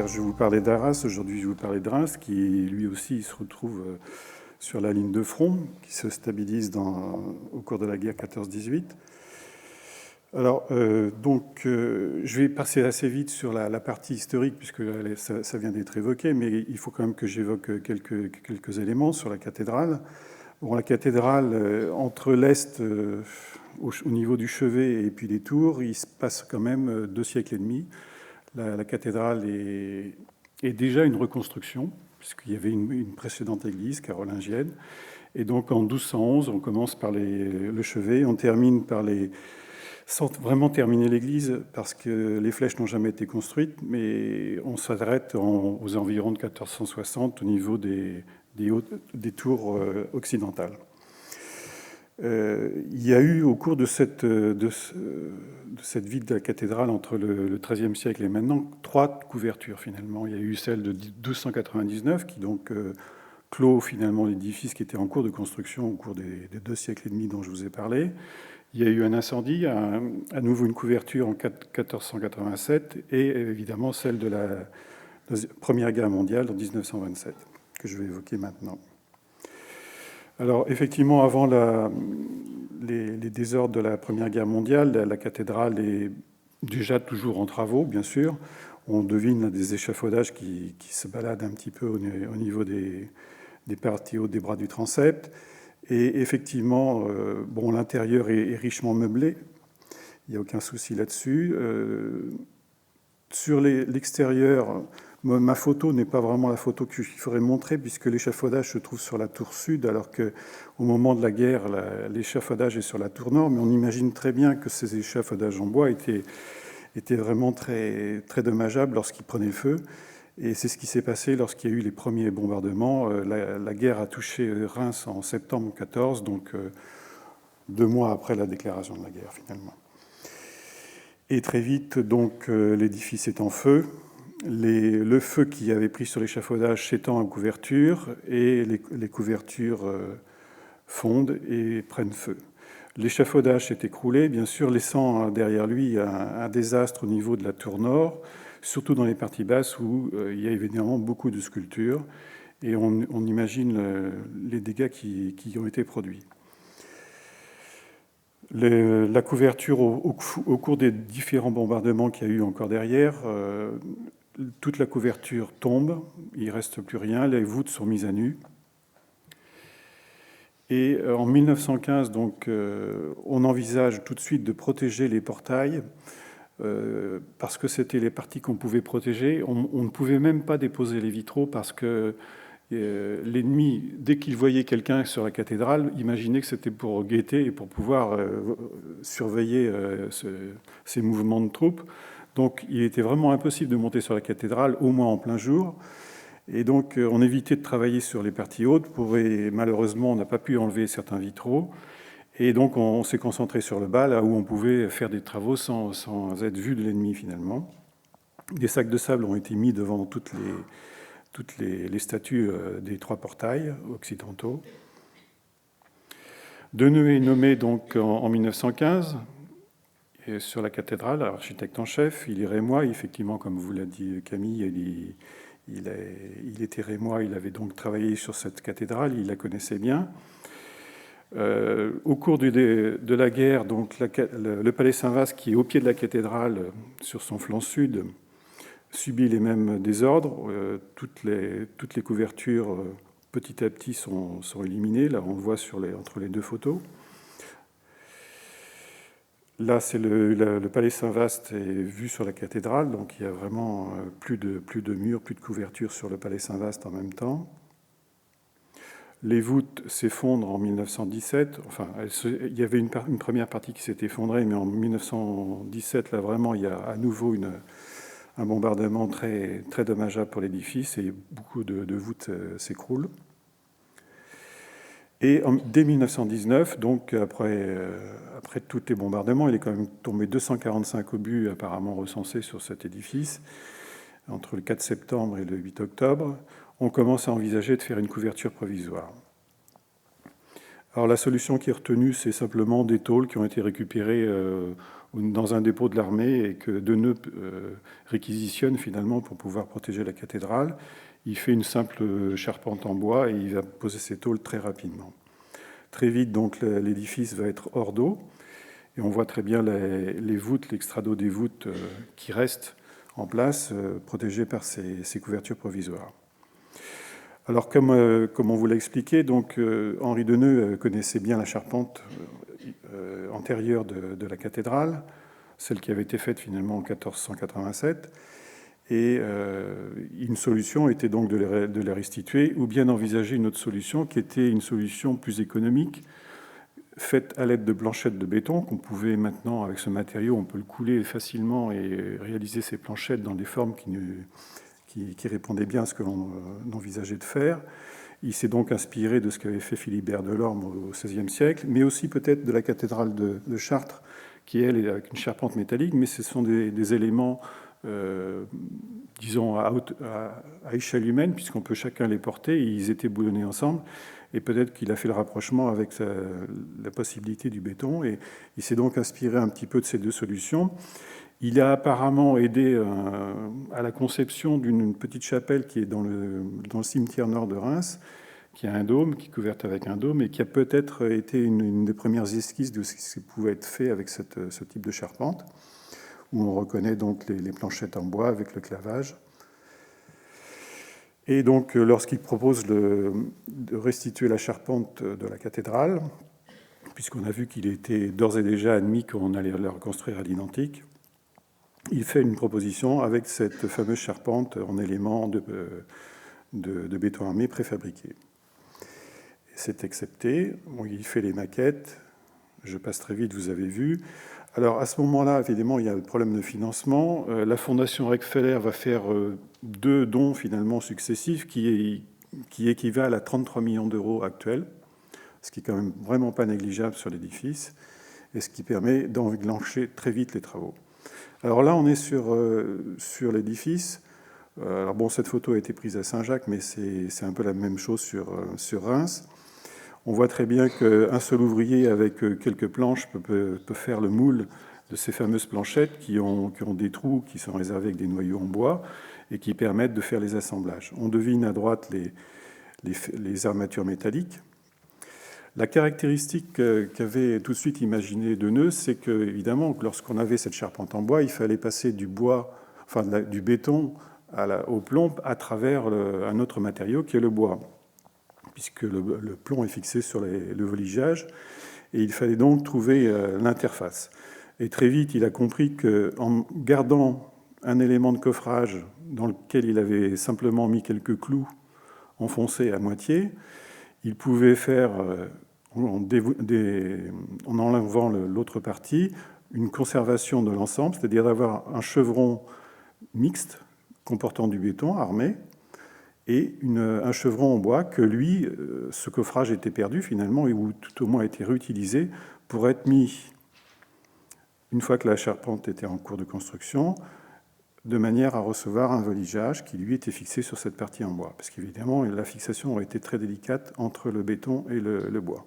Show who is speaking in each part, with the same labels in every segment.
Speaker 1: hier, je vous parlais d'Arras, aujourd'hui, je vous parlais de Reims, qui lui aussi se retrouve sur la ligne de front, qui se stabilise au cours de la guerre 14-18. Alors, je vais passer assez vite sur la partie historique, puisque ça vient d'être évoqué, mais il faut quand même que j'évoque quelques éléments sur la cathédrale. Bon, la cathédrale, entre l'Est, au niveau du chevet, et puis les tours, il se passe quand même 2 siècles et demi. La cathédrale est déjà une reconstruction, puisqu'il y avait une précédente église carolingienne. Et donc en 1211, on commence par le chevet, on termine par sans vraiment terminer l'église, parce que les flèches n'ont jamais été construites, mais on s'arrête aux environs de 1460 au niveau des tours occidentales. Il y a eu, au cours de cette vie de la cathédrale entre le XIIIe siècle et maintenant, 3 couvertures finalement. Il y a eu celle de 1299 qui donc clôt finalement l'édifice qui était en cours de construction au cours des 2 siècles et demi dont je vous ai parlé. Il y a eu un incendie, à nouveau une couverture en 1487 et évidemment celle de la Première Guerre mondiale en 1927 que je vais évoquer maintenant. Alors, effectivement, avant les désordres de la Première Guerre mondiale, la cathédrale est déjà toujours en travaux, bien sûr. On devine des échafaudages qui se baladent un petit peu au niveau des parties hautes des bras du transept. Et effectivement, l'intérieur est richement meublé. Il n'y a aucun souci là-dessus. Sur l'extérieur, ma photo n'est pas vraiment la photo que je ferais montrer, puisque l'échafaudage se trouve sur la tour sud, alors qu'au moment de la guerre, l'échafaudage est sur la tour nord. Mais on imagine très bien que ces échafaudages en bois étaient vraiment très, très dommageables lorsqu'ils prenaient feu. Et c'est ce qui s'est passé lorsqu'il y a eu les premiers bombardements. La guerre a touché Reims en septembre 14, donc 2 mois après la déclaration de la guerre, finalement. Et très vite, donc, l'édifice est en feu. Le feu qui avait pris sur l'échafaudage s'étend aux couvertures et les couvertures fondent et prennent feu. L'échafaudage s'est écroulé, bien sûr, laissant derrière lui un désastre au niveau de la tour nord, surtout dans les parties basses où il y a évidemment beaucoup de sculptures et on imagine les dégâts qui ont été produits. La couverture au cours des différents bombardements qu'il y a eu encore derrière, toute la couverture tombe, il ne reste plus rien, les voûtes sont mises à nu. Et en 1915, donc, on envisage tout de suite de protéger les portails parce que c'était les parties qu'on pouvait protéger. On ne pouvait même pas déposer les vitraux parce que l'ennemi, dès qu'il voyait quelqu'un sur la cathédrale, imaginait que c'était pour guetter et pour pouvoir surveiller ces mouvements de troupes. Donc il était vraiment impossible de monter sur la cathédrale, au moins en plein jour. Et donc on évitait de travailler sur les parties hautes. Malheureusement, on n'a pas pu enlever certains vitraux. Et donc on s'est concentré sur le bas, là où on pouvait faire des travaux sans être vu de l'ennemi finalement. Des sacs de sable ont été mis devant toutes les statues des 3 portails occidentaux. Deneuve est nommé donc en 1915 sur la cathédrale, architecte en chef. Il est rémois, effectivement, comme vous l'a dit Camille, il était rémois, il avait donc travaillé sur cette cathédrale, il la connaissait bien. Au cours de la guerre, donc, le palais Saint-Vaast, qui est au pied de la cathédrale, sur son flanc sud, subit les mêmes désordres. Toutes les couvertures, petit à petit, sont éliminées. Là, on le voit entre les 2 photos. Là, c'est le palais Saint-Vaast est vu sur la cathédrale, donc il y a vraiment plus de murs, plus de couvertures sur le palais Saint-Vaast en même temps. Les voûtes s'effondrent en 1917. Enfin, il y avait une première partie qui s'est effondrée, mais en 1917, là, vraiment, il y a à nouveau un bombardement très, très dommageable pour l'édifice et beaucoup de voûtes s'écroulent. Et dès 1919, donc après tous les bombardements, il est quand même tombé 245 obus apparemment recensés sur cet édifice. Entre le 4 septembre et le 8 octobre, on commence à envisager de faire une couverture provisoire. Alors la solution qui est retenue, c'est simplement des tôles qui ont été récupérées dans un dépôt de l'armée et que Deneuve réquisitionne finalement pour pouvoir protéger la cathédrale. Il fait une simple charpente en bois et il va poser ses tôles très rapidement. Très vite, donc, l'édifice va être hors d'eau et on voit très bien les voûtes, l'extrado des voûtes qui restent en place, protégées par ces couvertures provisoires. Alors, comme on vous l'a expliqué, donc, Henri Deneuve connaissait bien la charpente antérieure de la cathédrale, celle qui avait été faite finalement en 1487. Et une solution était donc de les restituer, ou bien d'envisager une autre solution qui était une solution plus économique, faite à l'aide de planchettes de béton, qu'on pouvait maintenant, avec ce matériau, on peut le couler facilement et réaliser ces planchettes dans des formes qui répondaient bien à ce que l'on envisageait de faire. Il s'est donc inspiré de ce qu'avait fait Philibert Delorme au XVIe siècle, mais aussi peut-être de la cathédrale de Chartres, qui, elle, est avec une charpente métallique, mais ce sont des éléments, disons, à échelle humaine, puisqu'on peut chacun les porter, et ils étaient boulonnés ensemble. Et peut-être qu'il a fait le rapprochement avec la possibilité du béton, et il s'est donc inspiré un petit peu de ces deux solutions. Il a apparemment aidé à la conception d'une petite chapelle qui est dans le cimetière nord de Reims, qui a un dôme, qui est couverte avec un dôme, et qui a peut-être été une des premières esquisses de ce qui pouvait être fait avec ce type de charpente, où on reconnaît donc les planchettes en bois avec le clavage. Et donc, lorsqu'il propose de restituer la charpente de la cathédrale, puisqu'on a vu qu'il était d'ores et déjà admis qu'on allait la reconstruire à l'identique, il fait une proposition avec cette fameuse charpente en éléments de béton armé préfabriqué. C'est accepté. Bon, il fait les maquettes. Je passe très vite, vous avez vu. Alors, à ce moment-là, évidemment, il y a le problème de financement. La Fondation Rockefeller va faire 2 dons, finalement, successifs qui équivalent à 33 millions d'euros actuels, ce qui est quand même vraiment pas négligeable sur l'édifice, et ce qui permet d'enclencher très vite les travaux. Alors là, on est sur l'édifice. Alors bon, cette photo a été prise à Saint-Jacques, mais c'est un peu la même chose sur Reims. On voit très bien qu'un seul ouvrier avec quelques planches peut faire le moule de ces fameuses planchettes qui ont des trous qui sont réservés avec des noyaux en bois et qui permettent de faire les assemblages. On devine à droite les armatures métalliques. La caractéristique qu'avait tout de suite imaginé Deneuve, c'est que, évidemment, lorsqu'on avait cette charpente en bois, il fallait passer du béton au plomb à travers un autre matériau qui est le bois, puisque le plomb est fixé sur le voligeage, et il fallait donc trouver l'interface. Et très vite, il a compris qu'en gardant un élément de coffrage dans lequel il avait simplement mis quelques clous enfoncés à moitié, il pouvait faire, en enlevant l'autre partie, une conservation de l'ensemble, c'est-à-dire d'avoir un chevron mixte comportant du béton armé, et un chevron en bois que lui, ce coffrage était perdu finalement, ou tout au moins a été réutilisé pour être mis, une fois que la charpente était en cours de construction, de manière à recevoir un voligeage qui lui était fixé sur cette partie en bois. Parce qu'évidemment, la fixation aurait été très délicate entre le béton et le bois.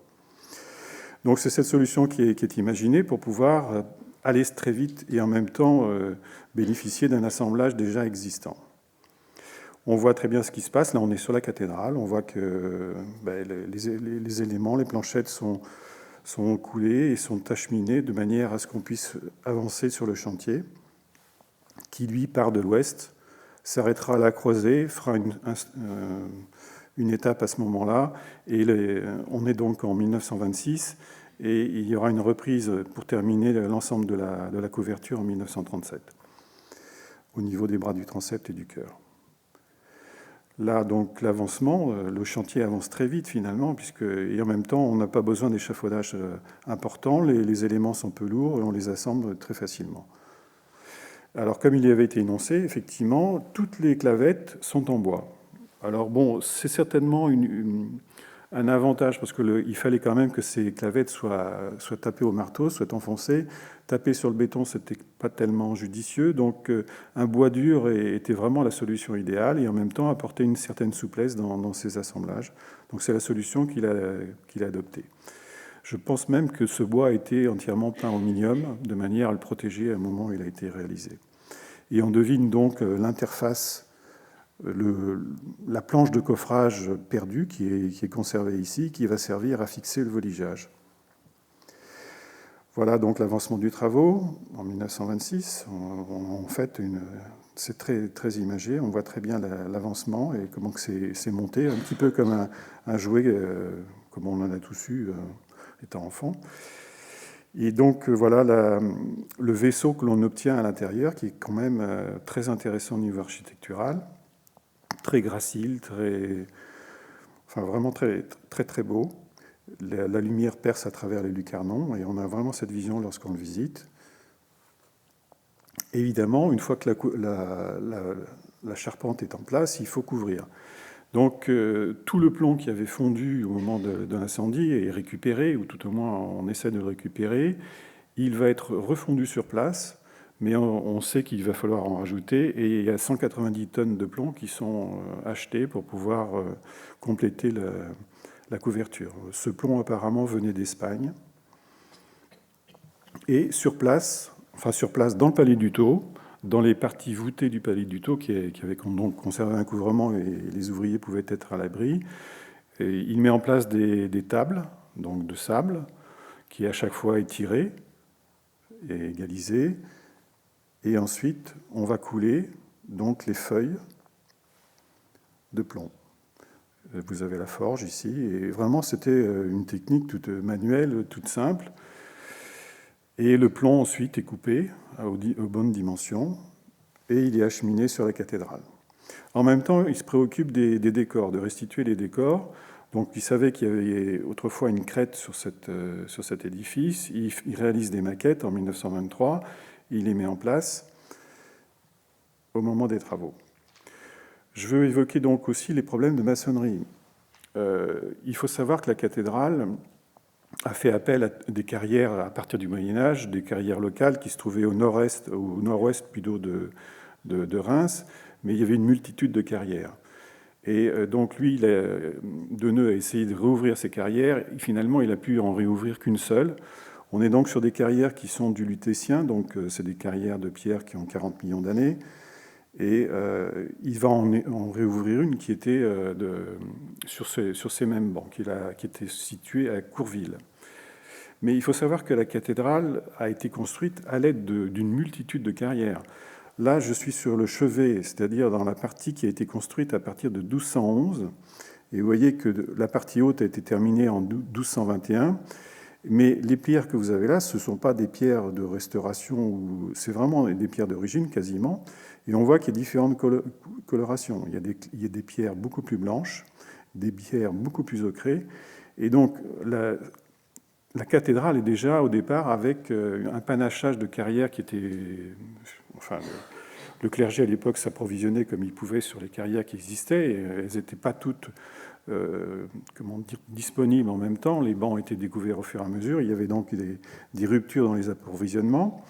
Speaker 1: Donc c'est cette solution qui est imaginée pour pouvoir aller très vite et en même temps bénéficier d'un assemblage déjà existant. On voit très bien ce qui se passe. Là, on est sur la cathédrale. On voit que les éléments, les planchettes sont coulées et sont acheminés de manière à ce qu'on puisse avancer sur le chantier, qui, lui, part de l'ouest, s'arrêtera à la croisée, fera une étape à ce moment-là. Et on est donc en 1926, et il y aura une reprise pour terminer l'ensemble de la couverture en 1937, au niveau des bras du transept et du chœur. Là, donc, l'avancement, le chantier avance très vite finalement, et en même temps, on n'a pas besoin d'échafaudage important, les éléments sont peu lourds et on les assemble très facilement. Alors, comme il y avait été énoncé, effectivement, toutes les clavettes sont en bois. Alors bon, c'est certainement un avantage, parce qu'il fallait quand même que ces clavettes soient tapées au marteau, soient enfoncées. Taper sur le béton, ce n'était pas tellement judicieux, donc un bois dur était vraiment la solution idéale, et en même temps apporter une certaine souplesse dans ces assemblages. Donc c'est la solution qu'il a adoptée. Je pense même que ce bois a été entièrement peint au minium, de manière à le protéger à un moment où il a été réalisé. Et on devine donc l'interface, la planche de coffrage perdue qui est conservée ici, qui va servir à fixer le voligeage. Voilà donc l'avancement du travaux en 1926. En fait, c'est très, très imagé. On voit très bien l'avancement et comment c'est monté, un petit peu comme un jouet, comme on en a tous eu étant enfant. Et donc voilà le vaisseau que l'on obtient à l'intérieur, qui est quand même très intéressant au niveau architectural, très gracile, vraiment très, très, très beau. La lumière perce à travers les lucarnons et on a vraiment cette vision lorsqu'on le visite. Évidemment, une fois que la charpente est en place, il faut couvrir. Donc tout le plomb qui avait fondu au moment de l'incendie est récupéré, ou tout au moins on essaie de le récupérer. Il va être refondu sur place, mais on sait qu'il va falloir en rajouter, et il y a 190 tonnes de plomb qui sont achetées pour pouvoir compléter la couverture. Ce plomb apparemment venait d'Espagne. Et sur place dans le Palais du Thau, dans les parties voûtées du Palais du Thau, qui avaient donc conservé un couvrement et les ouvriers pouvaient être à l'abri, il met en place des tables, donc de sable, qui à chaque fois est tiré et égalisé. Et ensuite, on va couler donc les feuilles de plomb. Vous avez la forge ici, et vraiment c'était une technique toute manuelle, toute simple. Et le plomb ensuite est coupé aux bonnes dimensions et il est acheminé sur la cathédrale. En même temps, il se préoccupe des décors, de restituer les décors. Donc il savait qu'il y avait autrefois une crête sur cet édifice. Il réalise des maquettes en 1923. Il les met en place au moment des travaux. Je veux évoquer donc aussi les problèmes de maçonnerie. Il faut savoir que la cathédrale a fait appel à des carrières à partir du Moyen-Âge, des carrières locales qui se trouvaient au nord-ouest plutôt de Reims, mais il y avait une multitude de carrières. Et donc lui, Deneux a essayé de réouvrir ces carrières. Et finalement, il a pu en réouvrir qu'une seule. On est donc sur des carrières qui sont du Lutétien, donc c'est des carrières de pierre qui ont 40 millions d'années. Et il va en réouvrir une qui était sur ces mêmes bancs, qui était située à Courville. Mais il faut savoir que la cathédrale a été construite à l'aide d'une multitude de carrières. Là, je suis sur le chevet, c'est-à-dire dans la partie qui a été construite à partir de 1211. Et vous voyez que la partie haute a été terminée en 1221. Mais les pierres que vous avez là, ce ne sont pas des pierres de restauration, c'est vraiment des pierres d'origine quasiment. Et on voit qu'il y a différentes colorations. Il y a des pierres beaucoup plus blanches, des pierres beaucoup plus ocrées. Et donc, la cathédrale est déjà au départ avec un panachage de carrières qui était... Enfin, le clergé à l'époque s'approvisionnait comme il pouvait sur les carrières qui existaient. Et elles n'étaient pas toutes disponibles en même temps. Les bancs étaient découverts au fur et à mesure. Il y avait donc des ruptures dans les approvisionnements.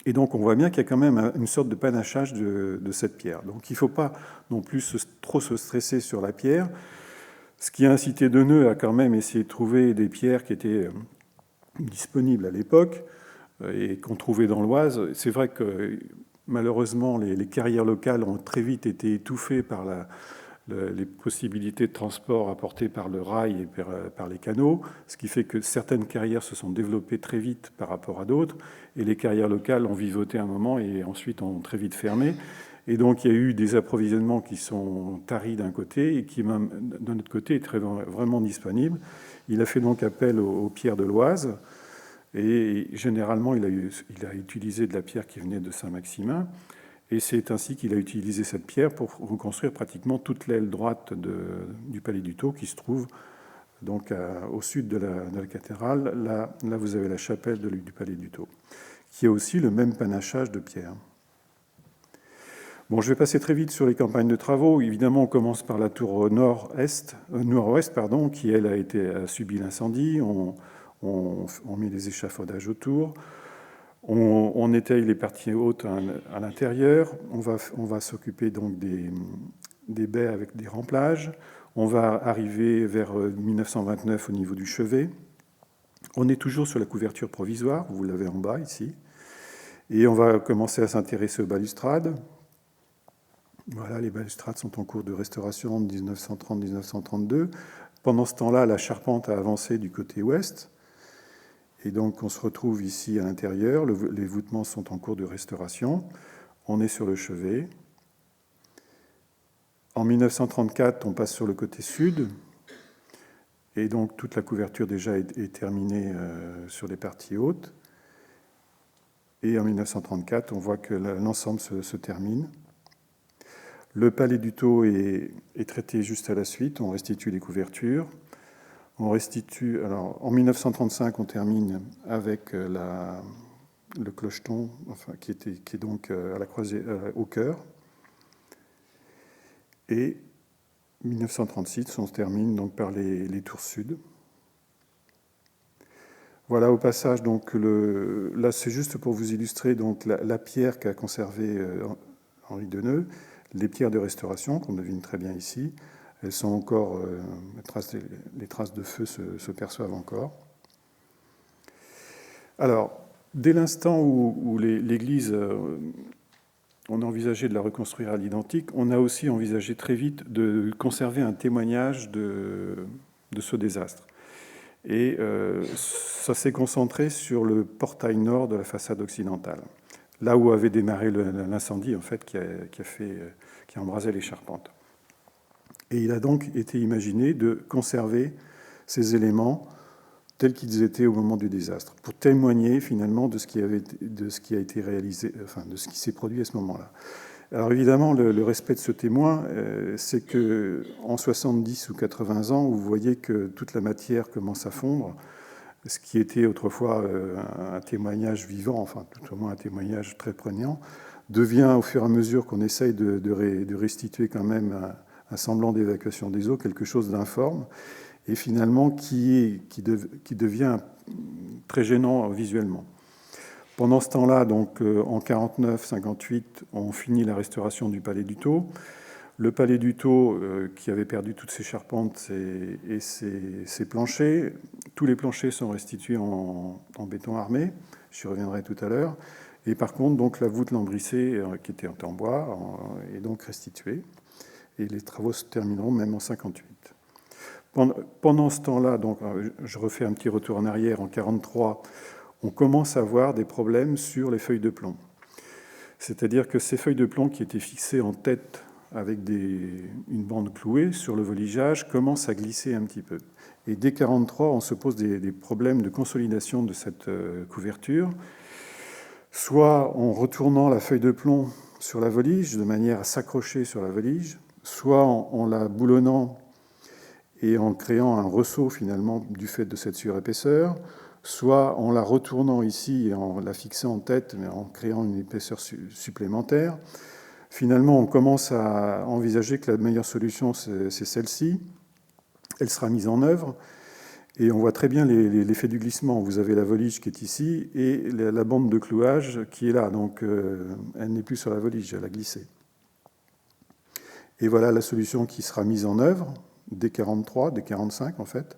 Speaker 1: Et donc on voit bien qu'il y a quand même une sorte de panachage de cette pierre. Donc il ne faut pas non plus trop se stresser sur la pierre. Ce qui a incité Deneux à quand même essayer de trouver des pierres qui étaient disponibles à l'époque et qu'on trouvait dans l'Oise. C'est vrai que malheureusement les carrières locales ont très vite été étouffées par les possibilités de transport apportées par le rail et par les canaux, ce qui fait que certaines carrières se sont développées très vite par rapport à d'autres, et les carrières locales ont vivoté un moment et ensuite ont très vite fermé. Et donc il y a eu des approvisionnements qui sont taris d'un côté et qui, même d'un autre côté, est vraiment disponibles. Il a fait donc appel aux pierres de l'Oise, et généralement il a utilisé de la pierre qui venait de Saint-Maximin. Et c'est ainsi qu'il a utilisé cette pierre pour reconstruire pratiquement toute l'aile droite du Palais du Thau, qui se trouve donc au sud de la cathédrale. Là, vous avez la chapelle du Palais du Thau, qui a aussi le même panachage de pierre. Bon, je vais passer très vite sur les campagnes de travaux. Évidemment, on commence par la tour nord-ouest, qui, elle, a subi l'incendie. On met des échafaudages autour. On étaye les parties hautes à l'intérieur. On va s'occuper donc des baies avec des remplages. On va arriver vers 1929 au niveau du chevet. On est toujours sur la couverture provisoire, vous l'avez en bas ici, et on va commencer à s'intéresser aux balustrades. Voilà, les balustrades sont en cours de restauration de 1930-1932. Pendant ce temps-là, la charpente a avancé du côté ouest, et donc on se retrouve ici à l'intérieur. Les voûtements sont en cours de restauration. On est sur le chevet. En 1934, on passe sur le côté sud, et donc toute la couverture déjà est terminée sur les parties hautes. Et en 1934, on voit que l'ensemble se termine. Le palais du Thau est traité juste à la suite. On restitue les couvertures. On restitue. Alors, en 1935, on termine avec le clocheton, enfin, qui est donc à la croisée, au cœur. Et 1936, on se termine donc par les tours sud. Voilà, au passage, donc là, c'est juste pour vous illustrer donc la pierre qu'a conservée Henri Deneux, les pierres de restauration qu'on devine très bien ici. Elles sont encore, les traces de feu se perçoivent encore. Alors, dès l'instant où l'Église, on a envisagé de la reconstruire à l'identique, on a aussi envisagé très vite de conserver un témoignage de ce désastre. Et ça s'est concentré sur le portail nord de la façade occidentale, là où avait démarré l'incendie en fait, qui a embrasé les charpentes. Et il a donc été imaginé de conserver ces éléments tels qu'ils étaient au moment du désastre, pour témoigner finalement de ce qui a été réalisé, enfin de ce qui s'est produit à ce moment-là. Alors évidemment, le respect de ce témoin, c'est qu'en 70 ou 80 ans, vous voyez que toute la matière commence à fondre, ce qui était autrefois un témoignage vivant, enfin tout au moins un témoignage très prégnant, devient au fur et à mesure qu'on essaye de restituer quand même un semblant d'évacuation des eaux, quelque chose d'informe, et finalement qui devient très gênant visuellement. Pendant ce temps-là, donc en 49-58, on finit la restauration du Palais du Thau. Le Palais du Thau, qui avait perdu toutes ses charpentes et ses planchers, tous les planchers sont restitués en béton armé. J'y reviendrai tout à l'heure. Et par contre, donc la voûte lambrissée, qui était en bois, est donc restituée. Et les travaux se termineront même en 58. Pendant ce temps-là, donc je refais un petit retour en arrière. En 43, on commence à avoir des problèmes sur les feuilles de plomb. C'est-à-dire que ces feuilles de plomb qui étaient fixées en tête avec une bande clouée sur le voligeage commencent à glisser un petit peu. Et dès 1943, on se pose des problèmes de consolidation de cette couverture, soit en retournant la feuille de plomb sur la volige de manière à s'accrocher sur la volige, soit en la boulonnant et en créant un ressaut finalement du fait de cette surépaisseur, soit en la retournant ici et en la fixant en tête, mais en créant une épaisseur supplémentaire. Finalement, on commence à envisager que la meilleure solution, c'est celle-ci. Elle sera mise en œuvre, et on voit très bien l'effet du glissement. Vous avez la volige qui est ici, et la bande de clouage qui est là. Donc, elle n'est plus sur la volige, elle a glissé. Et voilà la solution qui sera mise en œuvre, dès 1943, dès 1945 en fait.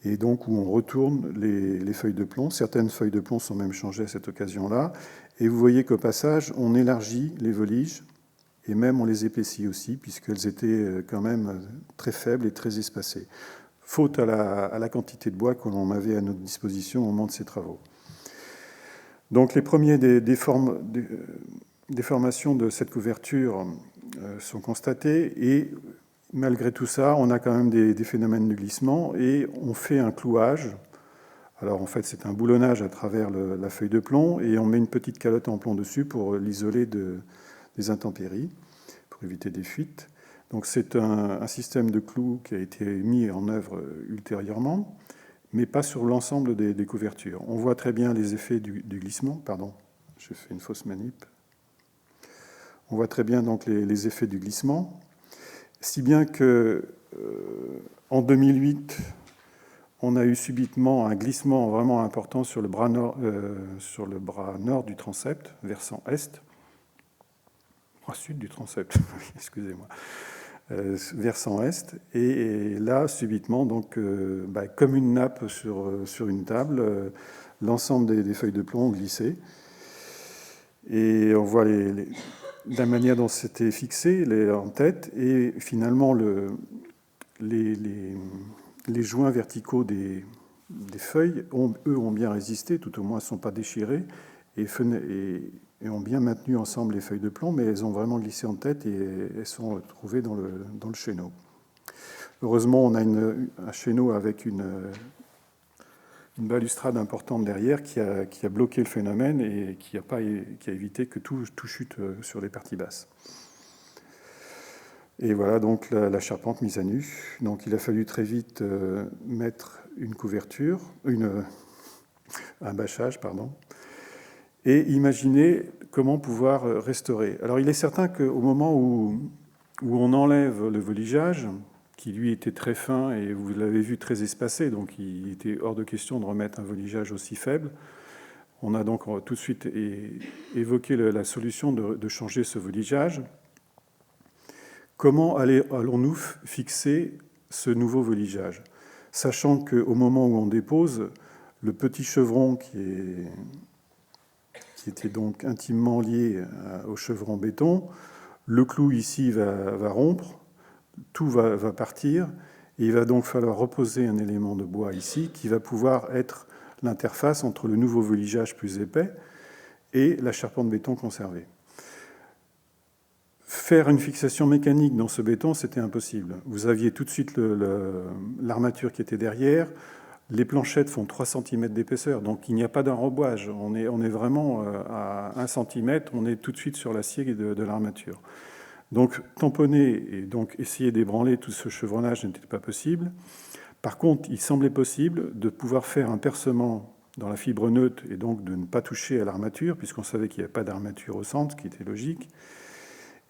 Speaker 1: Et donc où on retourne les feuilles de plomb. Certaines feuilles de plomb sont même changées à cette occasion-là. Et vous voyez qu'au passage, on élargit les voliges, et même on les épaissit aussi, puisqu'elles étaient quand même très faibles et très espacées, faute à la quantité de bois que l'on avait à notre disposition au moment de ces travaux. Donc les premiers déformations de cette couverture sont constatées, et malgré tout ça, on a quand même des phénomènes de glissement, et on fait un clouage. Alors en fait, c'est un boulonnage à travers la feuille de plomb, et on met une petite calotte en plomb dessus pour l'isoler des intempéries, pour éviter des fuites. Donc c'est un système de clous qui a été mis en œuvre ultérieurement, mais pas sur l'ensemble des couvertures. On voit très bien les effets du glissement. Pardon, j'ai fait une fausse manip. On voit très bien donc les effets du glissement. Si bien que en 2008, on a eu subitement un glissement vraiment important sur le bras nord du transept, versant est, bras sud du transept, excusez-moi, versant est. Et là, subitement, donc, comme une nappe sur une table, l'ensemble des feuilles de plomb ont glissé. Et on voit la manière dont c'était fixé en tête. Et finalement, les joints verticaux des feuilles, eux, ont bien résisté, tout au moins ne sont pas déchirés, et ont bien maintenu ensemble les feuilles de plomb, mais elles ont vraiment glissé en tête et elles sont retrouvées dans le chéneau. Heureusement, on a un chéneau avec une balustrade importante derrière qui a bloqué le phénomène et qui a évité que tout chute sur les parties basses. Et voilà donc la charpente mise à nu. Donc il a fallu très vite mettre une couverture, un bâchage, pardon, et imaginer comment pouvoir restaurer. Alors il est certain qu'au moment où on enlève le voligeage, qui lui était très fin et vous l'avez vu très espacé, donc il était hors de question de remettre un voligeage aussi faible. On a donc tout de suite évoqué la solution de changer ce voligeage. Comment allons-nous fixer ce nouveau voligeage, sachant qu'au moment où on dépose, le petit chevron qui était donc intimement lié au chevron béton, le clou ici va rompre, tout va partir, et il va donc falloir reposer un élément de bois ici qui va pouvoir être l'interface entre le nouveau voligeage plus épais et la charpente béton conservée. Faire une fixation mécanique dans ce béton, c'était impossible. Vous aviez tout de suite l'armature qui était derrière. Les planchettes font 3 cm d'épaisseur, donc il n'y a pas d'enrobage. On est vraiment à 1 cm, on est tout de suite sur l'acier de l'armature. Donc tamponner et donc essayer d'ébranler tout ce chevronnage n'était pas possible. Par contre, il semblait possible de pouvoir faire un percement dans la fibre neutre et donc de ne pas toucher à l'armature, puisqu'on savait qu'il n'y avait pas d'armature au centre, ce qui était logique.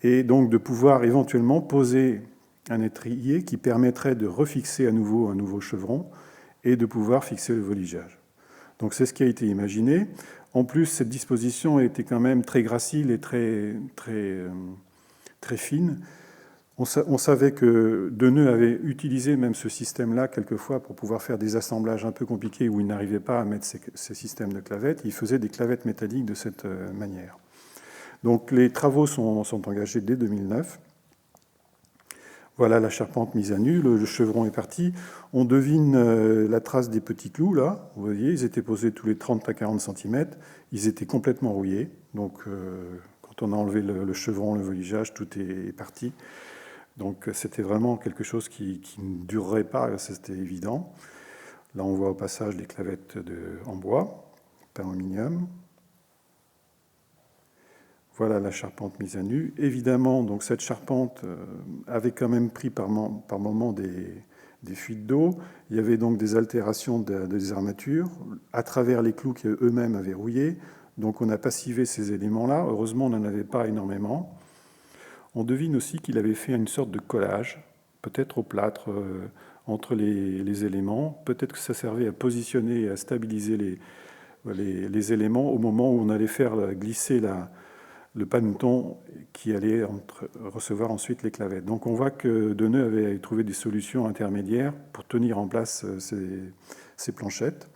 Speaker 1: Et donc de pouvoir éventuellement poser un étrier qui permettrait de refixer à nouveau un nouveau chevron et de pouvoir fixer le voligeage. Donc c'est ce qui a été imaginé. En plus, cette disposition était quand même très gracile et très fine. On savait que Deneux avait utilisé même ce système-là quelquefois pour pouvoir faire des assemblages un peu compliqués où il n'arrivait pas à mettre ces systèmes de clavettes. Il faisait des clavettes métalliques de cette manière. Donc les travaux sont engagés dès 2009. Voilà la charpente mise à nu, le chevron est parti. On devine la trace des petits clous, là. Vous voyez, ils étaient posés tous les 30 à 40 cm. Ils étaient complètement rouillés. Donc quand on a enlevé le chevron, le voligeage, tout est parti. Donc c'était vraiment quelque chose qui ne durerait pas, c'était évident. Là, on voit au passage des clavettes en bois, pas en aluminium. Voilà la charpente mise à nu. Évidemment, donc cette charpente avait quand même pris par moments des fuites d'eau. Il y avait donc des altérations des armatures à travers les clous qui eux-mêmes avaient rouillé. Donc on a passivé ces éléments-là. Heureusement, on n'en avait pas énormément. On devine aussi qu'il avait fait une sorte de collage, peut-être au plâtre, entre les éléments. Peut-être que ça servait à positionner et à stabiliser les éléments au moment où on allait faire glisser le panneton qui allait recevoir ensuite les clavettes. Donc on voit que Deneux avait trouvé des solutions intermédiaires pour tenir en place ces planchettes.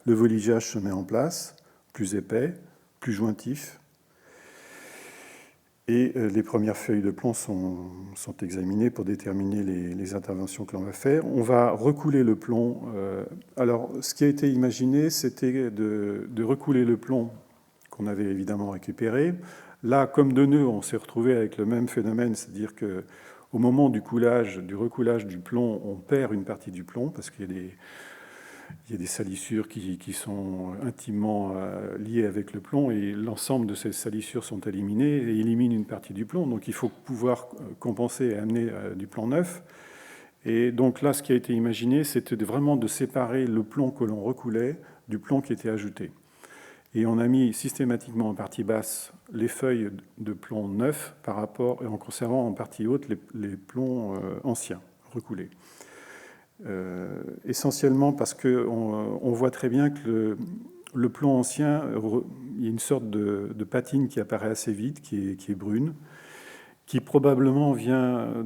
Speaker 1: Le voligeage se met en place, plus épais, plus jointif. Et les premières feuilles de plomb sont examinées pour déterminer les interventions que l'on va faire. On va recouler le plomb. Alors, ce qui a été imaginé, c'était de recouler le plomb qu'on avait évidemment récupéré. Là, comme Deneux, on s'est retrouvé avec le même phénomène, c'est-à-dire qu'au moment du recoulage du plomb, on perd une partie du plomb parce qu'il y a des salissures qui sont intimement liées avec le plomb et l'ensemble de ces salissures sont éliminées et éliminent une partie du plomb. Donc il faut pouvoir compenser et amener du plomb neuf. Et donc là, ce qui a été imaginé, c'était vraiment de séparer le plomb que l'on recoulait du plomb qui était ajouté. Et on a mis systématiquement en partie basse les feuilles de plomb neuf par rapport, et en conservant en partie haute les plombs anciens, recoulés. Essentiellement parce qu'on voit très bien que le plomb ancien, il y a une sorte de patine qui apparaît assez vite, qui est brune. qui probablement vient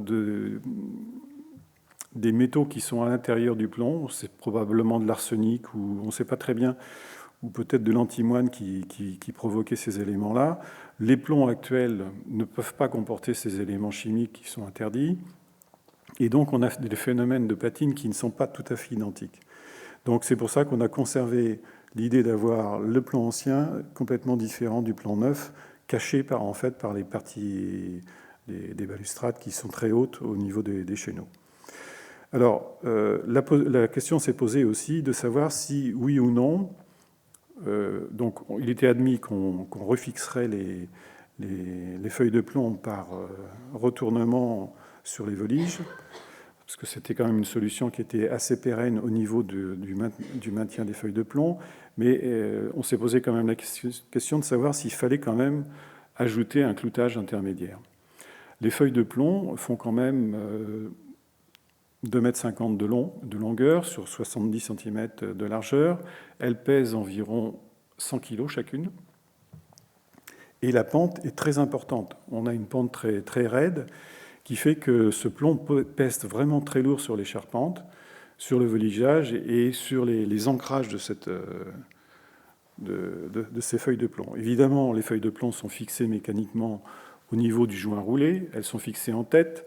Speaker 1: des métaux qui sont à l'intérieur du plomb. C'est probablement de l'arsenic, ou on ne sait pas très bien, ou peut-être de l'antimoine qui provoquait ces éléments-là. Les plombs actuels ne peuvent pas comporter ces éléments chimiques qui sont interdits. Et donc, on a des phénomènes de patine qui ne sont pas tout à fait identiques. Donc, c'est pour ça qu'on a conservé l'idée d'avoir le plomb ancien complètement différent du plomb neuf, caché par les parties des balustrades qui sont très hautes au niveau des chéneaux. Alors, la question s'est posée aussi de savoir si, oui ou non, donc il était admis qu'on refixerait les feuilles de plomb par retournement sur les voliges, parce que c'était quand même une solution qui était assez pérenne au niveau du maintien des feuilles de plomb, mais on s'est posé quand même la question de savoir s'il fallait quand même ajouter un cloutage intermédiaire. Les feuilles de plomb font quand même 2,50 m de longueur sur 70 cm de largeur. Elles pèsent environ 100 kg chacune. Et la pente est très importante. On a une pente très, très raide qui fait que ce plomb pèse vraiment très lourd sur les charpentes, sur le voligeage et sur les ancrages de ces feuilles de plomb. Évidemment, les feuilles de plomb sont fixées mécaniquement au niveau du joint roulé. Elles sont fixées en tête.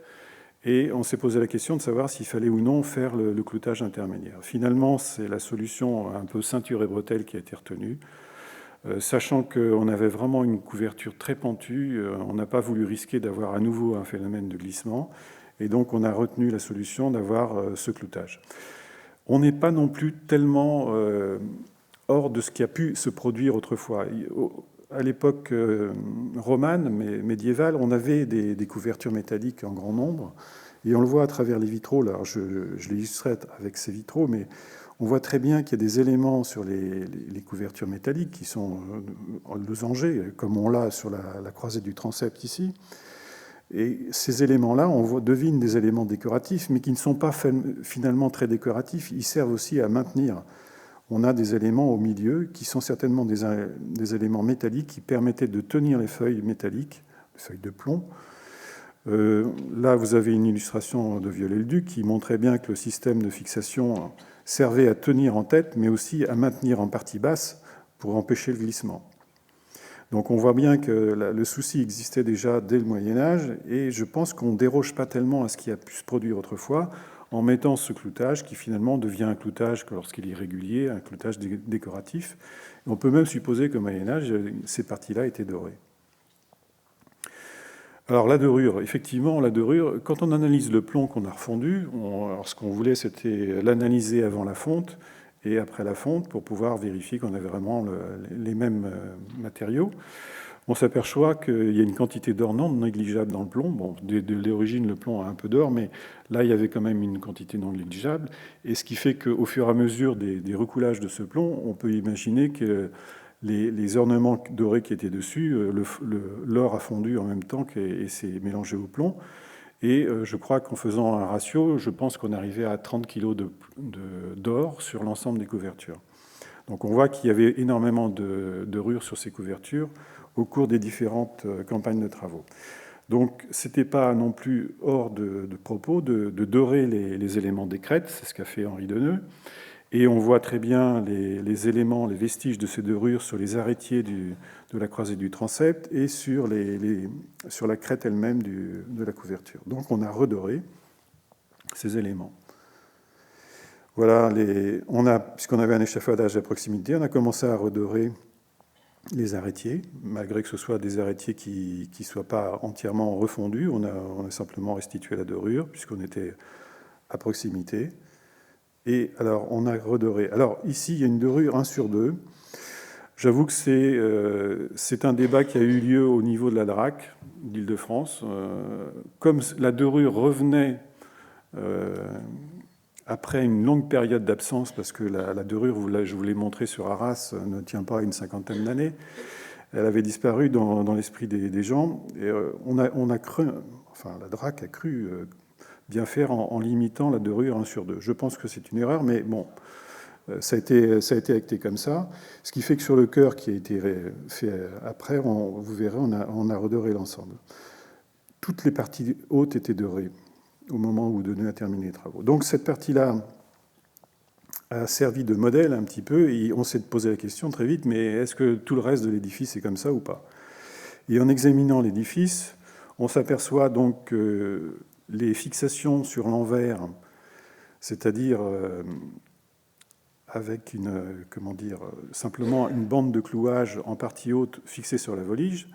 Speaker 1: Et on s'est posé la question de savoir s'il fallait ou non faire le cloutage intermédiaire. Finalement, c'est la solution un peu ceinture et bretelle qui a été retenue. Sachant qu'on avait vraiment une couverture très pentue, on n'a pas voulu risquer d'avoir à nouveau un phénomène de glissement. Et donc, on a retenu la solution d'avoir ce cloutage. On n'est pas non plus tellement hors de ce qui a pu se produire autrefois. À l'époque romane, mais médiévale, on avait des couvertures métalliques en grand nombre. Et on le voit à travers les vitraux. Alors, je l'illustrerai avec ces vitraux, mais on voit très bien qu'il y a des éléments sur les couvertures métalliques qui sont losangés, comme on l'a sur la croisée du transept ici. Et ces éléments-là, on devine des éléments décoratifs, mais qui ne sont pas finalement très décoratifs. Ils servent aussi à maintenir. On a des éléments au milieu qui sont certainement des éléments métalliques qui permettaient de tenir les feuilles métalliques, les feuilles de plomb. Là, vous avez une illustration de Viollet-le-Duc qui montrait bien que le système de fixation servait à tenir en tête, mais aussi à maintenir en partie basse pour empêcher le glissement. Donc on voit bien que le souci existait déjà dès le Moyen-Âge, et je pense qu'on ne déroge pas tellement à ce qui a pu se produire autrefois en mettant ce cloutage qui finalement devient un cloutage lorsqu'il est régulier, un cloutage décoratif. Et on peut même supposer qu'au Moyen-Âge, ces parties-là étaient dorées. Alors la dorure, effectivement, la dorure, quand on analyse le plomb qu'on a refondu, alors ce qu'on voulait, c'était l'analyser avant la fonte et après la fonte pour pouvoir vérifier qu'on avait vraiment les mêmes matériaux. On s'aperçoit qu'il y a une quantité d'or non négligeable dans le plomb. Bon, de l'origine, le plomb a un peu d'or, mais là, il y avait quand même une quantité non négligeable. Et ce qui fait qu'au fur et à mesure des recoulages de ce plomb, on peut imaginer que les ornements dorés qui étaient dessus, l'or a fondu en même temps et s'est mélangé au plomb. Et je crois qu'en faisant un ratio, je pense qu'on arrivait à 30 kg d'or sur l'ensemble des couvertures. Donc on voit qu'il y avait énormément de dorures sur ces couvertures au cours des différentes campagnes de travaux. Donc ce n'était pas non plus hors de propos de dorer les éléments des crêtes, c'est ce qu'a fait Henri Deneux. Et on voit très bien les éléments, les vestiges de ces dorures sur les arêtiers de la croisée du transept et sur la crête elle-même de la couverture. Donc on a redoré ces éléments. Voilà, puisqu'on avait un échafaudage à proximité, on a commencé à redorer les arêtiers, malgré que ce soit des arêtiers qui ne soient pas entièrement refondus. On a simplement restitué la dorure, puisqu'on était à proximité. Et alors, on a redoré. Alors, ici, il y a une dorure 1 sur 2. J'avoue que c'est un débat qui a eu lieu au niveau de la DRAC d'Île-de-France. Comme la dorure revenait après une longue période d'absence, parce que la dorure, je vous l'ai montré sur Arras, ne tient pas à une cinquantaine d'années, elle avait disparu dans l'esprit des gens. Et on a cru, enfin, la DRAC a cru bien faire en limitant la dorure 1 sur 2. Je pense que c'est une erreur, mais bon, ça a été acté comme ça. Ce qui fait que sur le cœur qui a été fait après, vous verrez, on a redoré l'ensemble. toutes les parties hautes étaient dorées au moment où Deneuve a terminé les travaux. Donc cette partie-là a servi de modèle un petit peu, et on s'est posé la question très vite, mais est-ce que tout le reste de l'édifice est comme ça ou pas? Et en examinant l'édifice, on s'aperçoit donc que les fixations sur l'envers, c'est-à-dire avec simplement une bande de clouage en partie haute fixée sur la volige,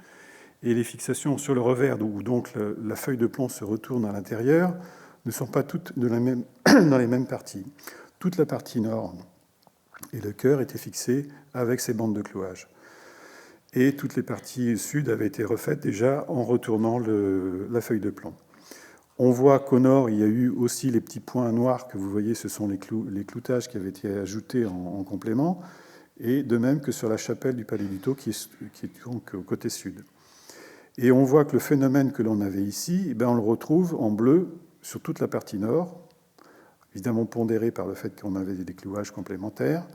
Speaker 1: et les fixations sur le revers, où donc la feuille de plomb se retourne à l'intérieur, ne sont pas toutes dans les mêmes parties. Toute la partie nord et le chœur étaient fixés avec ces bandes de clouage. Et toutes les parties sud avaient été refaites déjà en retournant la feuille de plomb. On voit qu'au nord, il y a eu aussi les petits points noirs que vous voyez, ce sont les cloutages qui avaient été ajoutés en complément, et de même que sur la chapelle du Palais du Thau, qui est donc au côté sud. Et on voit que le phénomène que l'on avait ici, on le retrouve en bleu sur toute la partie nord, évidemment pondéré par le fait qu'on avait des clouages complémentaires,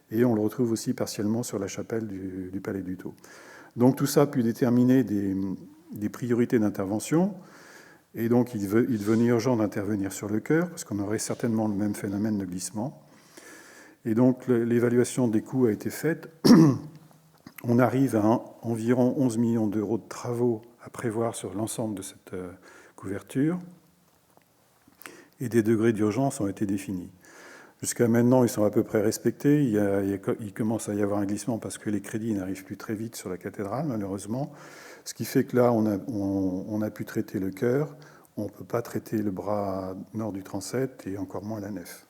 Speaker 1: et on le retrouve aussi partiellement sur la chapelle du Palais du Thau. Donc tout ça a pu déterminer des priorités d'intervention, et donc il devenait urgent d'intervenir sur le chœur, parce qu'on aurait certainement le même phénomène de glissement. Et donc l'évaluation des coûts a été faite. On arrive à environ 11 millions d'euros de travaux à prévoir sur l'ensemble de cette couverture, et des degrés d'urgence ont été définis. Jusqu'à maintenant, ils sont à peu près respectés. Il commence à y avoir un glissement parce que les crédits n'arrivent plus très vite sur la cathédrale, malheureusement. Ce qui fait que là, on a pu traiter le chœur. On ne peut pas traiter le bras nord du transept et encore moins la nef.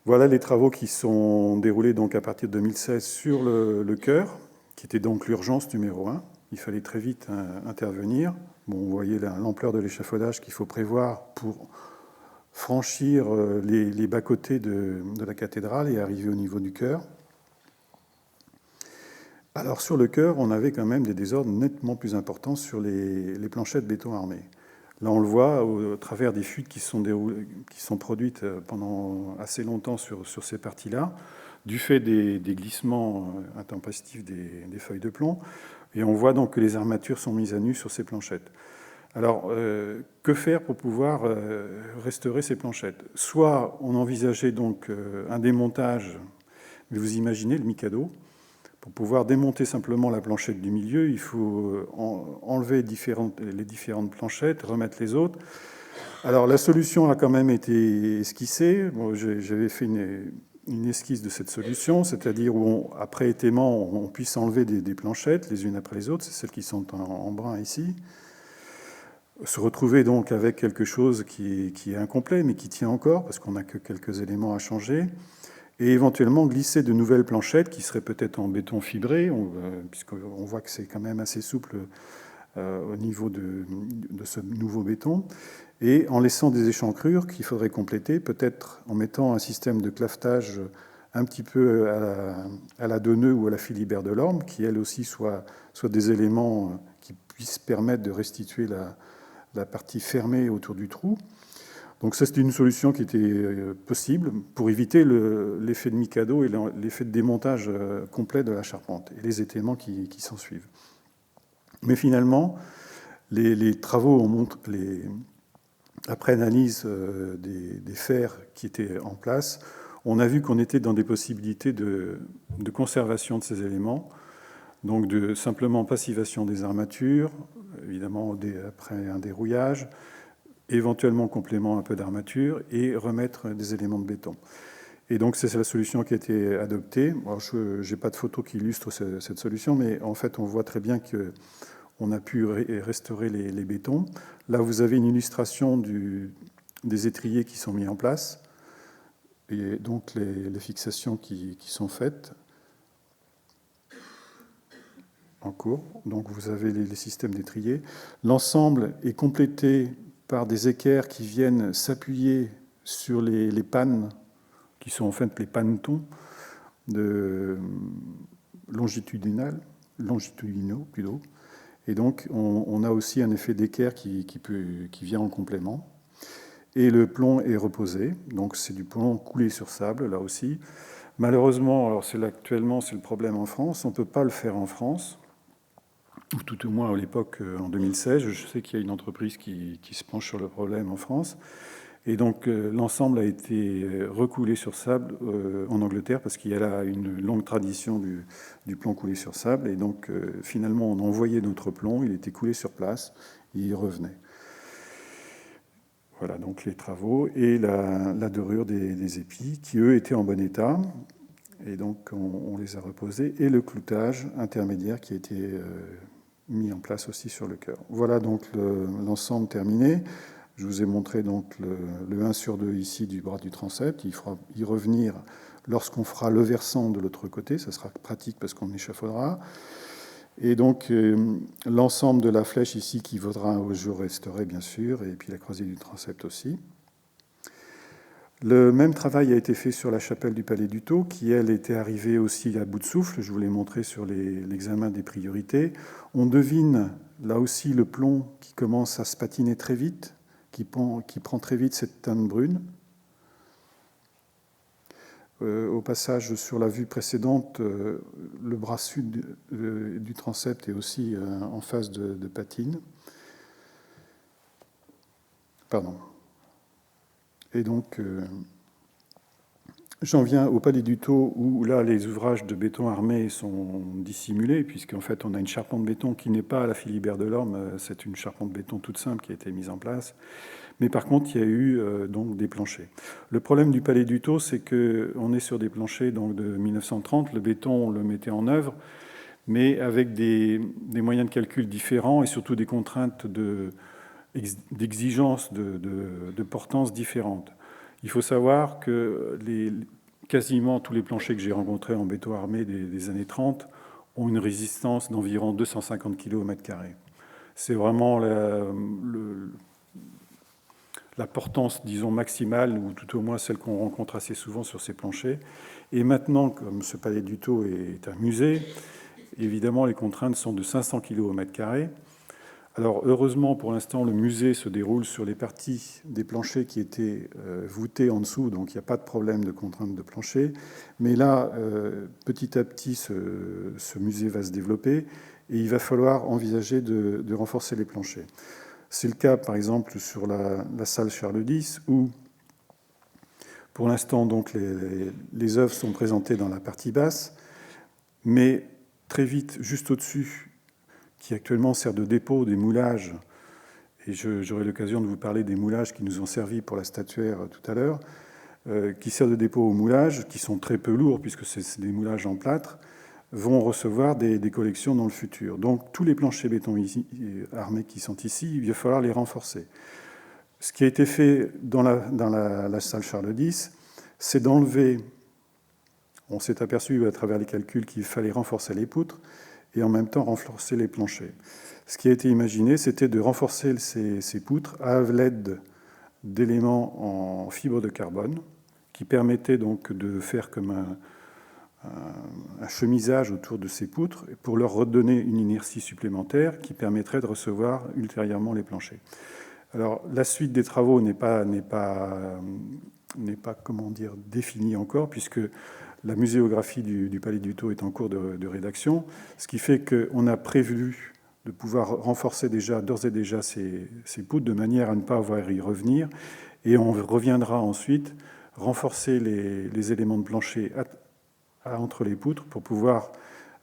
Speaker 1: Voilà les travaux qui sont déroulés donc à partir de 2016 sur le chœur, qui était donc l'urgence numéro 1. Il fallait très vite intervenir. Bon, vous voyez l'ampleur de l'échafaudage qu'il faut prévoir pour franchir les bas-côtés de la cathédrale et arriver au niveau du chœur. Alors sur le chœur, on avait quand même des désordres nettement plus importants sur les planchettes béton armé. Là, on le voit au travers des fuites qui sont produites pendant assez longtemps sur ces parties-là, du fait des glissements intempestifs des feuilles de plomb. Et on voit donc que les armatures sont mises à nu sur ces planchettes. Alors, que faire pour pouvoir restaurer ces planchettes? Soit on envisageait donc un démontage, mais vous imaginez le Mikado. Pour pouvoir démonter simplement la planchette du milieu, il faut enlever les différentes planchettes, remettre les autres. Alors, la solution a quand même été esquissée. Bon, j'avais fait une esquisse de cette solution, c'est-à-dire où, après étaiement, on puisse enlever des planchettes les unes après les autres. C'est celles qui sont en brun ici. Se retrouver donc avec quelque chose qui est incomplet, mais qui tient encore, parce qu'on n'a que quelques éléments à changer, et éventuellement glisser de nouvelles planchettes qui seraient peut-être en béton fibré, puisqu'on voit que c'est quand même assez souple au niveau de ce nouveau béton, et en laissant des échancrures qu'il faudrait compléter, peut-être en mettant un système de clavetage un petit peu à la Deneuve ou à la Philibert Delorme, qui elle aussi soit des éléments qui puissent permettre de restituer la partie fermée autour du trou. Donc ça, c'était une solution qui était possible pour éviter l'effet de Mikado et l'effet de démontage complet de la charpente et les étaiements qui s'en suivent. Mais finalement, les travaux ont montré, après analyse des fers qui étaient en place, on a vu qu'on était dans des possibilités de conservation de ces éléments, donc de simplement passivation des armatures, évidemment après un dérouillage, éventuellement complément un peu d'armature et remettre des éléments de béton. Et donc c'est la solution qui a été adoptée. Alors, je n'ai pas de photo qui illustre cette solution, mais en fait on voit très bien qu'on a pu restaurer les bétons. Là vous avez une illustration des étriers qui sont mis en place et donc les fixations qui sont faites en cours. Donc vous avez les systèmes d'étriers. L'ensemble est complété par des équerres qui viennent s'appuyer sur les pannes, qui sont en fait les pannetons longitudinaux plutôt. Et donc on a aussi un effet d'équerre qui vient en complément. Et le plomb est reposé, donc c'est du plomb coulé sur sable, là aussi. Malheureusement, alors actuellement c'est le problème en France, on ne peut pas le faire en France, tout au moins à l'époque, en 2016. Je sais qu'il y a une entreprise qui se penche sur le problème en France. Et donc l'ensemble a été recoulé sur sable en Angleterre parce qu'il y a là une longue tradition du plomb coulé sur sable. Et donc finalement on envoyait notre plomb, il était coulé sur place, et il revenait. Voilà donc les travaux et la dorure des épis qui eux étaient en bon état. Et donc on les a reposés. Et le cloutage intermédiaire qui a été mis en place aussi sur le cœur. Voilà donc l'ensemble terminé. Je vous ai montré donc le 1 sur 2 ici du bras du transept. Il fera y revenir lorsqu'on fera le versant de l'autre côté. Ça sera pratique parce qu'on échafaudera. Et donc l'ensemble de la flèche ici qui vaudra au jour restauré bien sûr, et puis la croisée du transept aussi. Le même travail a été fait sur la chapelle du Palais du Thau, qui elle était arrivée aussi à bout de souffle. Je vous l'ai montré sur l'examen des priorités. On devine là aussi le plomb qui commence à se patiner très vite, qui prend très vite cette teinte brune. Au passage, sur la vue précédente, le bras sud du transept est aussi en phase de patine. Pardon. Et donc, j'en viens au Palais du Thau, où là, les ouvrages de béton armé sont dissimulés, puisqu'en fait, on a une charpente béton qui n'est pas à la Philibert Delorme, c'est une charpente béton toute simple qui a été mise en place. Mais par contre, il y a eu donc des planchers. Le problème du Palais du Thau, c'est qu'on est sur des planchers donc, de 1930. Le béton, on le mettait en œuvre, mais avec des moyens de calcul différents et surtout des contraintes d'exigence, de portance différentes. Il faut savoir que quasiment tous les planchers que j'ai rencontrés en béton armé des années 30 ont une résistance d'environ 250 kg au mètre carré. C'est vraiment la portance, disons, maximale, ou tout au moins celle qu'on rencontre assez souvent sur ces planchers. Et maintenant, comme ce Palais du Thau est un musée, évidemment, les contraintes sont de 500 kg au mètre carré. Alors, heureusement, pour l'instant, le musée se déroule sur les parties des planchers qui étaient voûtés en dessous, donc il n'y a pas de problème de contrainte de plancher. Mais là, petit à petit, ce musée va se développer et il va falloir envisager de renforcer les planchers. C'est le cas, par exemple, sur la salle Charles X, où, pour l'instant, donc, les œuvres sont présentées dans la partie basse, mais très vite, juste au-dessus, qui actuellement sert de dépôt des moulages, et j'aurai l'occasion de vous parler des moulages qui nous ont servi pour la statuaire tout à l'heure, qui sert de dépôt aux moulages, qui sont très peu lourds, puisque c'est des moulages en plâtre, vont recevoir des collections dans le futur. Donc tous les planchers béton armés qui sont ici, il va falloir les renforcer. Ce qui a été fait dans la salle Charles X, c'est d'enlever, on s'est aperçu à travers les calculs qu'il fallait renforcer les poutres et en même temps renforcer les planchers. Ce qui a été imaginé, c'était de renforcer ces poutres à l'aide d'éléments en fibre de carbone qui permettaient donc de faire comme un chemisage autour de ces poutres pour leur redonner une inertie supplémentaire qui permettrait de recevoir ultérieurement les planchers. Alors, la suite des travaux n'est pas comment dire, définie encore, puisque la muséographie du Palais du Thau est en cours de rédaction, ce qui fait qu'on a prévu de pouvoir renforcer d'ores et déjà ces poutres de manière à ne pas avoir à y revenir, et on reviendra ensuite renforcer les éléments de plancher entre les poutres pour pouvoir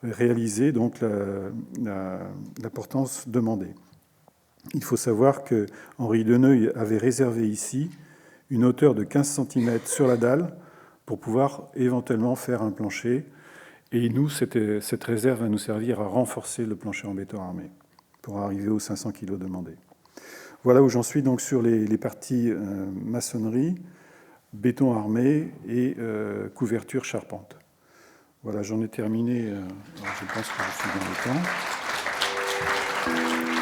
Speaker 1: réaliser donc la portance demandée. Il faut savoir que Henri Deneuil avait réservé ici une hauteur de 15 cm sur la dalle pour pouvoir éventuellement faire un plancher. Et nous, cette réserve va nous servir à renforcer le plancher en béton armé pour arriver aux 500 kg demandés. Voilà où j'en suis donc sur les parties maçonnerie, béton armé et couverture charpente. Voilà, j'en ai terminé. Je pense que je suis dans le temps.